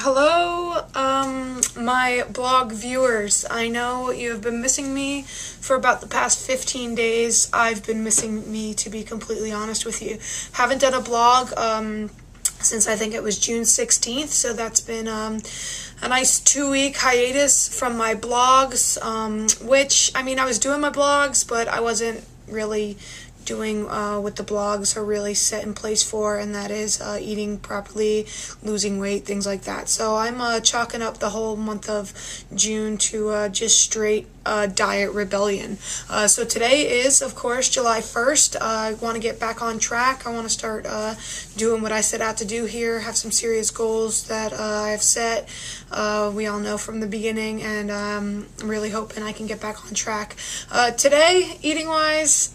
Hello, my blog viewers. I know you have been missing me for about the past 15 days. I've been missing me, to be completely honest with you. Haven't done a blog since I think it was June 16th, so that's been a nice 2-week hiatus from my blogs, which, I mean, I was doing my blogs, but I wasn't really doing what the blogs are really set in place for, and that is eating properly, losing weight, things like that. So I'm chalking up the whole month of June to just straight diet rebellion. So today is, of course, July 1st. I want to get back on track. I want to start doing what I set out to do here, have some serious goals that I have set. We all know from the beginning, and I'm really hoping I can get back on track. Today, eating-wise,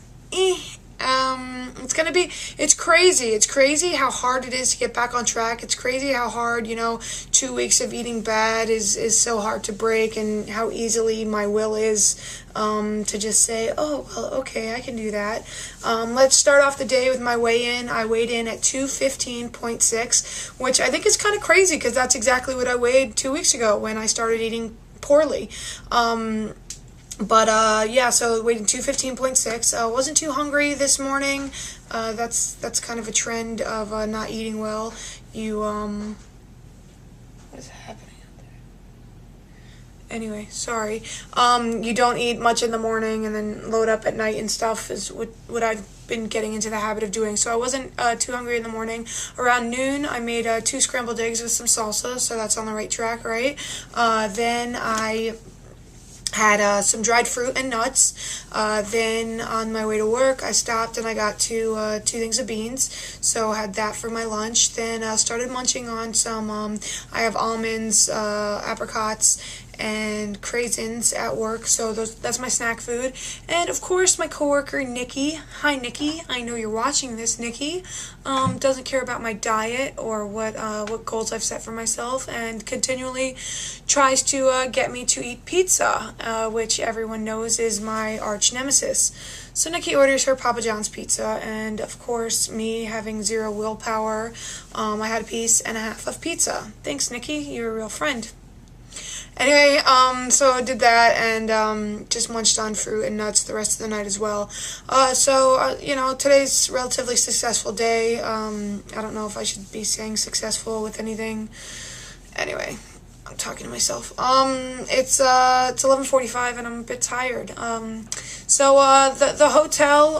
it's crazy. It's crazy how hard it is to get back on track. It's crazy how hard, 2 weeks of eating bad is so hard to break, and how easily my will is to just say, oh, well, okay, I can do that. Let's start off the day with my weigh-in. I weighed in at 215.6, which I think is kind of crazy because that's exactly what I weighed 2 weeks ago when I started eating poorly. Yeah, so waiting 215.6. Wasn't too hungry this morning. That's kind of a trend of not eating well. What is happening out there? Anyway, sorry. You don't eat much in the morning and then load up at night and stuff is what I've been getting into the habit of doing. So I wasn't too hungry in the morning. Around noon, I made 2 scrambled eggs with some salsa, so that's on the right track, right? Then I had some dried fruit and nuts. Then on my way to work, I stopped and I got two things of beans. So I had that for my lunch. Then started munching on some, I have almonds, apricots, and craisins at work, so that's my snack food. And of course my coworker Nikki, hi Nikki, I know you're watching this, Nikki, doesn't care about my diet or what goals I've set for myself, and continually tries to get me to eat pizza, which everyone knows is my arch nemesis. So Nikki orders her Papa John's pizza, and of course, me having zero willpower, I had a piece and a half of pizza. Thanks, Nikki, you're a real friend. Anyway, so I did that and just munched on fruit and nuts the rest of the night as well. Today's a relatively successful day. I don't know if I should be saying successful with anything. Anyway, I'm talking to myself. It's 11:45 and I'm a bit tired. The hotel,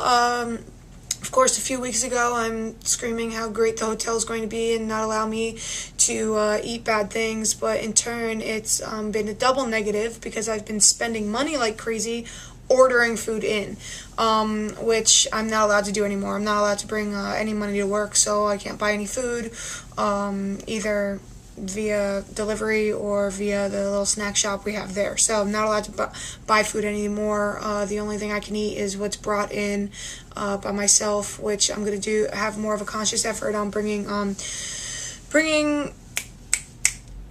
of course, a few weeks ago, I'm screaming how great the hotel is going to be and not allow me to eat bad things, but in turn, it's been a double negative because I've been spending money like crazy ordering food in, which I'm not allowed to do anymore. I'm not allowed to bring any money to work, so I can't buy any food, either via delivery or via the little snack shop we have there. So I'm not allowed to buy food anymore. The only thing I can eat is what's brought in by myself, which I'm going to have more of a conscious effort on bringing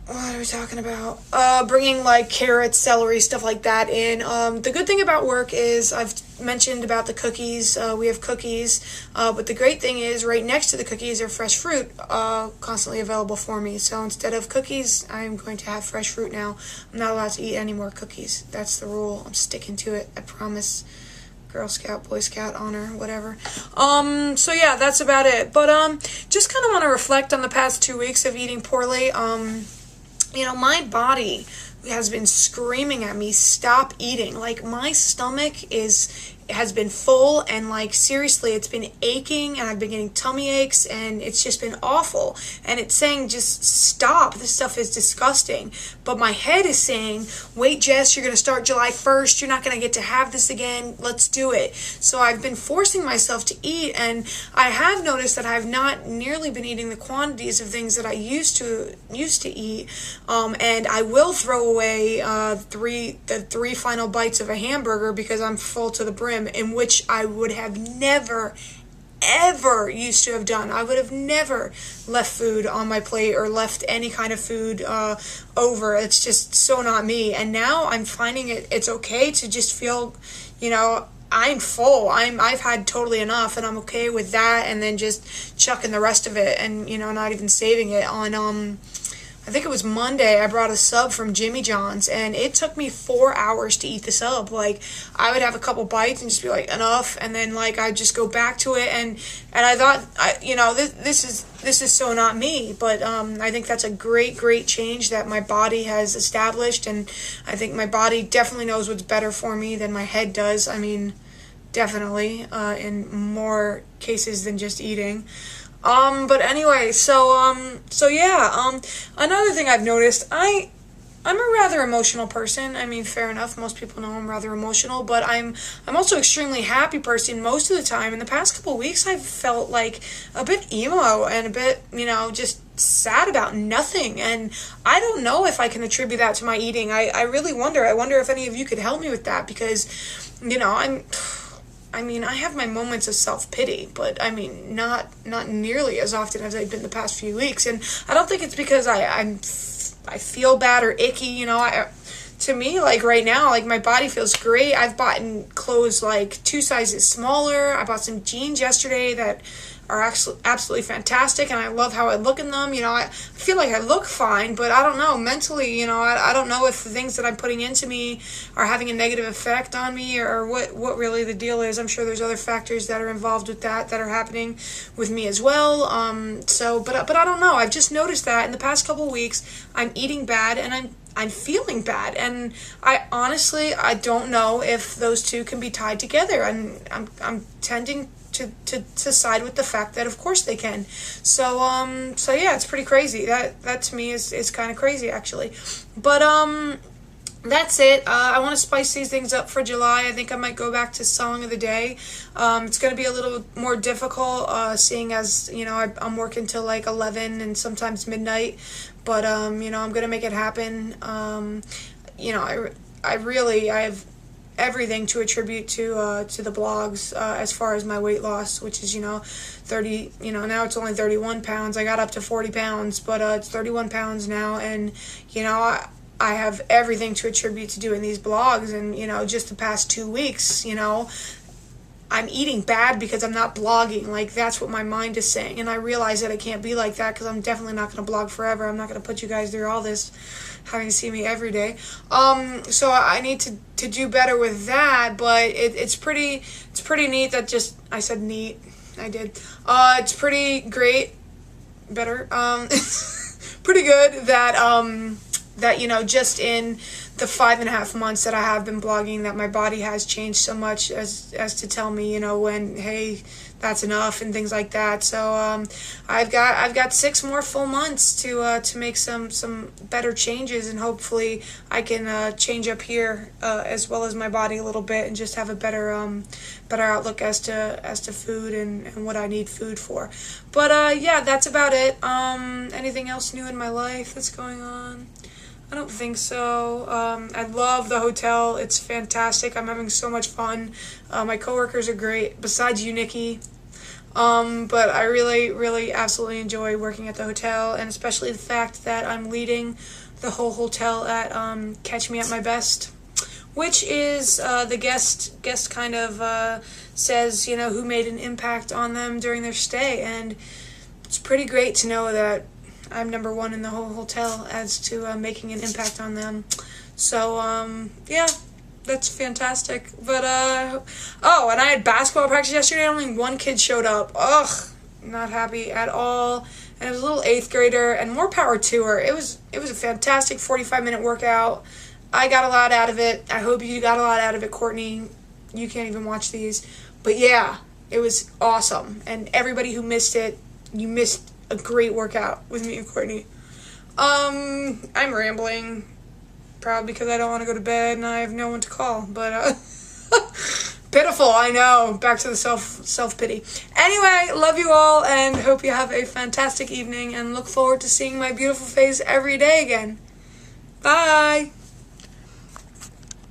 what are we talking about? Bringing like carrots, celery, stuff like that in. The good thing about work is I've mentioned about the cookies. We have cookies, but the great thing is right next to the cookies are fresh fruit constantly available for me. So instead of cookies, I'm going to have fresh fruit now. I'm not allowed to eat any more cookies. That's the rule. I'm sticking to it. I promise. Girl Scout, Boy Scout, honor, whatever. So yeah, that's about it. But just kind of want to reflect on the past 2 weeks of eating poorly. My body has been screaming at me, stop eating. Like, my stomach has been full, and like seriously, it's been aching, and I've been getting tummy aches, and it's just been awful. And it's saying, just stop, this stuff is disgusting. But my head is saying, wait, Jess, you're going to start July 1st, you're not going to get to have this again, let's do it. So I've been forcing myself to eat, and I have noticed that I've not nearly been eating the quantities of things that I used to eat, and I will throw away the three final bites of a hamburger because I'm full to the brim, in which I would have never, ever used to have done. I would have never left food on my plate or left any kind of food over. It's just so not me. And now I'm finding it's okay to just feel, I'm full. I've had totally enough, and I'm okay with that, and then just chucking the rest of it, and not even saving it on I think it was Monday, I brought a sub from Jimmy John's, and it took me 4 hours to eat the sub. Like, I would have a couple bites and just be like, enough, and then like I'd just go back to it, and I thought, this is so not me, but I think that's a great change that my body has established, and I think my body definitely knows what's better for me than my head does. I mean, definitely, in more cases than just eating. But anyway, so yeah, another thing I've noticed, I'm a rather emotional person. I mean, fair enough, most people know I'm rather emotional, but I'm also extremely happy person most of the time. In the past couple of weeks, I've felt like a bit emo and a bit, just sad about nothing, and I don't know if I can attribute that to my eating. I really wonder. I wonder if any of you could help me with that, because, I have my moments of self-pity, but not nearly as often as I've been the past few weeks. And I don't think it's because I feel bad or icky, to me, like right now, like my body feels great. I've bought clothes like 2 sizes smaller. I bought some jeans yesterday that are absolutely fantastic, and I love how I look in them. I feel like I look fine, but I don't know, mentally, I don't know if the things that I'm putting into me are having a negative effect on me, or what really the deal is. I'm sure there's other factors that are involved with that are happening with me as well. But I don't know. I've just noticed that in the past couple weeks, I'm eating bad, and I'm feeling bad, and I don't know if those two can be tied together, and I'm tending to side with the fact that of course they can. So yeah, it's pretty crazy. That to me is kind of crazy, actually. But that's it. I want to spice these things up for July. I think I might go back to Song of the Day. It's going to be a little more difficult, seeing as, I'm working till like 11 and sometimes midnight. But, I'm going to make it happen. I have everything to attribute to the blogs, as far as my weight loss, which is 30, now it's only 31 pounds. I got up to 40 pounds, but it's 31 pounds now, and I have everything to attribute to doing these blogs. And just the past 2 weeks, I'm eating bad because I'm not blogging. Like, that's what my mind is saying, and I realize that it can't be like that, because I'm definitely not going to blog forever. I'm not going to put you guys through all this, having to see me every day. So I need to do better with that, but it's pretty neat that I said neat. I did. It's pretty great. Better. Pretty good that just in the 5.5 months that I have been blogging, that my body has changed so much as to tell me, when, hey, that's enough, and things like that. So I've got 6 more full months to make some better changes, and hopefully I can change up here as well as my body a little bit, and just have a better outlook as to food and what I need food for. But yeah, that's about it. Anything else new in my life that's going on? I don't think so. I love the hotel. It's fantastic. I'm having so much fun. My coworkers are great, besides you, Nikki. But I really absolutely enjoy working at the hotel, and especially the fact that I'm leading the whole hotel at Catch Me at My Best, which is the guest kind of says, who made an impact on them during their stay, and it's pretty great to know that I'm number 1 in the whole hotel as to making an impact on them. So, yeah, that's fantastic. But, and I had basketball practice yesterday, and only 1 kid showed up. Ugh, not happy at all. And it was a little 8th grader, and more power to her. It was a fantastic 45-minute workout. I got a lot out of it. I hope you got a lot out of it, Courtney. You can't even watch these. But, yeah, it was awesome. And everybody who missed it, you missed a great workout with me and Courtney. I'm rambling, probably because I don't want to go to bed and I have no one to call, but pitiful, I know. Back to the self-pity. Anyway, love you all, and hope you have a fantastic evening, and look forward to seeing my beautiful face every day again. Bye!